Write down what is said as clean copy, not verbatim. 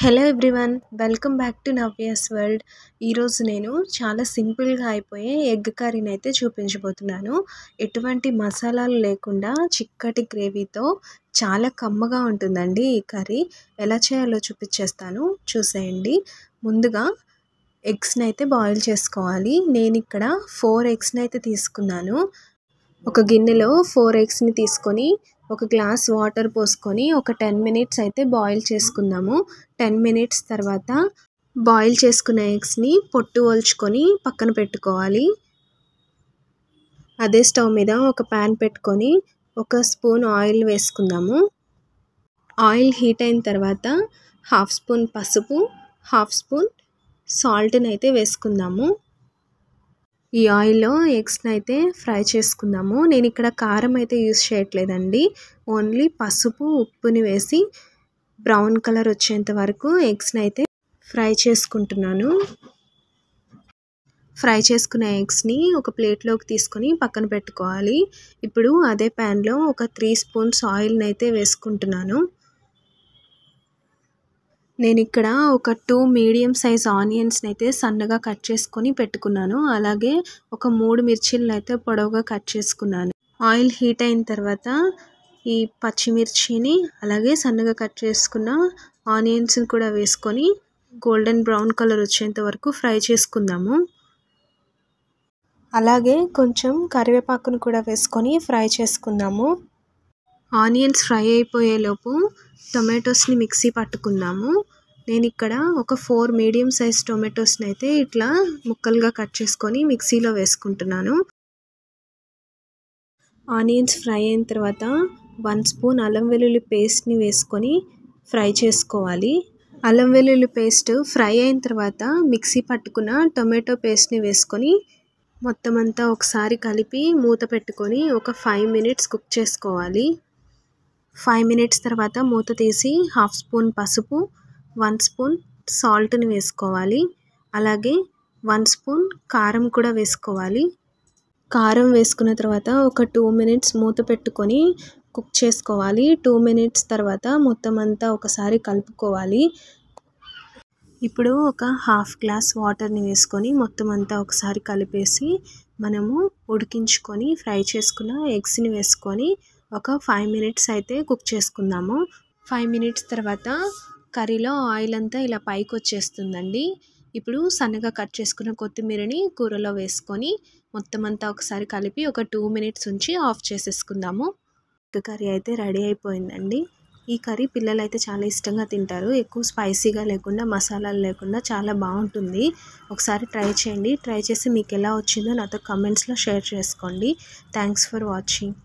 Hello everyone, welcome back to Navya's world. ఈరోజు నేను చాలా సింపుల్గా అయిపోయే ఎగ్ కర్రీని అయితే చూపించబోతున్నాను. ఎటువంటి మసాలాలు లేకుండా చిక్కటి గ్రేవీతో చాలా కమ్మగా ఉంటుందండి ఈ కర్రీ. ఎలా చేయాలో చూపించేస్తాను, చూసేయండి. ముందుగా ఎగ్స్ని అయితే బాయిల్ చేసుకోవాలి. నేను ఇక్కడ 4 ఎగ్స్ని అయితే తీసుకున్నాను. ఒక గిన్నెలో 4 ఎగ్స్ని తీసుకొని ఒక గ్లాస్ వాటర్ పోసుకొని ఒక 10 మినిట్స్ అయితే బాయిల్ చేసుకుందాము. 10 మినిట్స్ తర్వాత బాయిల్ చేసుకున్న ఎగ్స్ని పొట్టు ఒలుచుకొని పక్కన పెట్టుకోవాలి. అదే స్టవ్ మీద ఒక ప్యాన్ పెట్టుకొని ఒక స్పూన్ ఆయిల్ వేసుకుందాము. ఆయిల్ హీట్ అయిన తర్వాత 1/2 స్పూన్ పసుపు, 1/2 స్పూన్ సాల్ట్ని అయితే వేసుకుందాము. ఈ ఆయిల్లో ఎగ్స్ని అయితే ఫ్రై చేసుకుందాము. నేను ఇక్కడ కారం అయితే యూస్ చేయట్లేదండి. ఓన్లీ పసుపు, ఉప్పుని వేసి బ్రౌన్ కలర్ వచ్చేంత వరకు ఎగ్స్ని అయితే ఫ్రై చేసుకుంటున్నాను. ఫ్రై చేసుకున్న ఎగ్స్ని ఒక ప్లేట్లోకి తీసుకొని పక్కన పెట్టుకోవాలి. ఇప్పుడు అదే ప్యాన్లో ఒక 3 స్పూన్స్ ఆయిల్ని అయితే వేసుకుంటున్నాను. నేను ఇక్కడ ఒక 2 మీడియం సైజ్ ఆనియన్స్ని అయితే సన్నగా కట్ చేసుకొని పెట్టుకున్నాను. అలాగే ఒక 3 మిర్చీలను అయితే పొడవుగా కట్ చేసుకున్నాను. ఆయిల్ హీట్ అయిన తర్వాత ఈ పచ్చిమిర్చిని అలాగే సన్నగా కట్ చేసుకున్న ఆనియన్స్ని కూడా వేసుకొని గోల్డెన్ బ్రౌన్ కలర్ వచ్చేంత వరకు ఫ్రై చేసుకుందాము. అలాగే కొంచెం కరివేపాకును కూడా వేసుకొని ఫ్రై చేసుకుందాము. ఆనియన్స్ ఫ్రై అయిపోయేలోపు టొమాటోస్ని మిక్సీ పట్టుకుందాము. నేను ఇక్కడ ఒక 4 మీడియం సైజ్ టొమాటోస్ని అయితే ఇట్లా ముక్కలుగా కట్ చేసుకొని మిక్సీలో వేసుకుంటున్నాను. ఆనియన్స్ ఫ్రై అయిన తర్వాత 1 స్పూన్ అల్లం వెల్లుల్లి పేస్ట్ని వేసుకొని ఫ్రై చేసుకోవాలి. అల్లం వెల్లుల్లి పేస్ట్ ఫ్రై అయిన తర్వాత మిక్సీ పట్టుకున్న టొమాటో పేస్ట్ని వేసుకొని మొత్తం అంతా ఒకసారి కలిపి మూత పెట్టుకొని ఒక 5 మినిట్స్ కుక్ చేసుకోవాలి. 5 మినిట్స్ తర్వాత మూత తీసి 1/2 స్పూన్ పసుపు, 1 స్పూన్ సాల్ట్ని వేసుకోవాలి. అలాగే 1 స్పూన్ కారం కూడా వేసుకోవాలి. కారం వేసుకున్న తర్వాత ఒక 2 మినిట్స్ మూత పెట్టుకొని కుక్ చేసుకోవాలి. 2 మినిట్స్ తర్వాత మొత్తం అంతా ఒకసారి కలుపుకోవాలి. ఇప్పుడు ఒక 1/2 గ్లాస్ వాటర్ని వేసుకొని మొత్తం అంతా ఒకసారి కలిపేసి మనము ఉడికించుకొని ఫ్రై చేసుకున్న ఎగ్స్ని వేసుకొని ఒక 5 మినిట్స్ అయితే కుక్ చేసుకుందాము. 5 మినిట్స్ తర్వాత కర్రీలో ఆయిల్ అంతా ఇలా పైకి వచ్చేస్తుందండి. ఇప్పుడు సన్నగా కట్ చేసుకున్న కొత్తిమీరని కూరలో వేసుకొని మొత్తం అంతా ఒకసారి కలిపి ఒక 2 మినిట్స్ ఉంచి ఆఫ్ చేసేసుకుందాము. ఎగ్ కర్రీ అయితే రెడీ అయిపోయిందండి. ఈ కర్రీ పిల్లలు అయితే చాలా ఇష్టంగా తింటారు. ఎక్కువ స్పైసీగా లేకుండా, మసాలాలు లేకుండా చాలా బాగుంటుంది. ఒకసారి ట్రై చేయండి. ట్రై చేసి మీకు ఎలా వచ్చిందో నాతో కమెంట్స్లో షేర్ చేసుకోండి. Thanks for watching.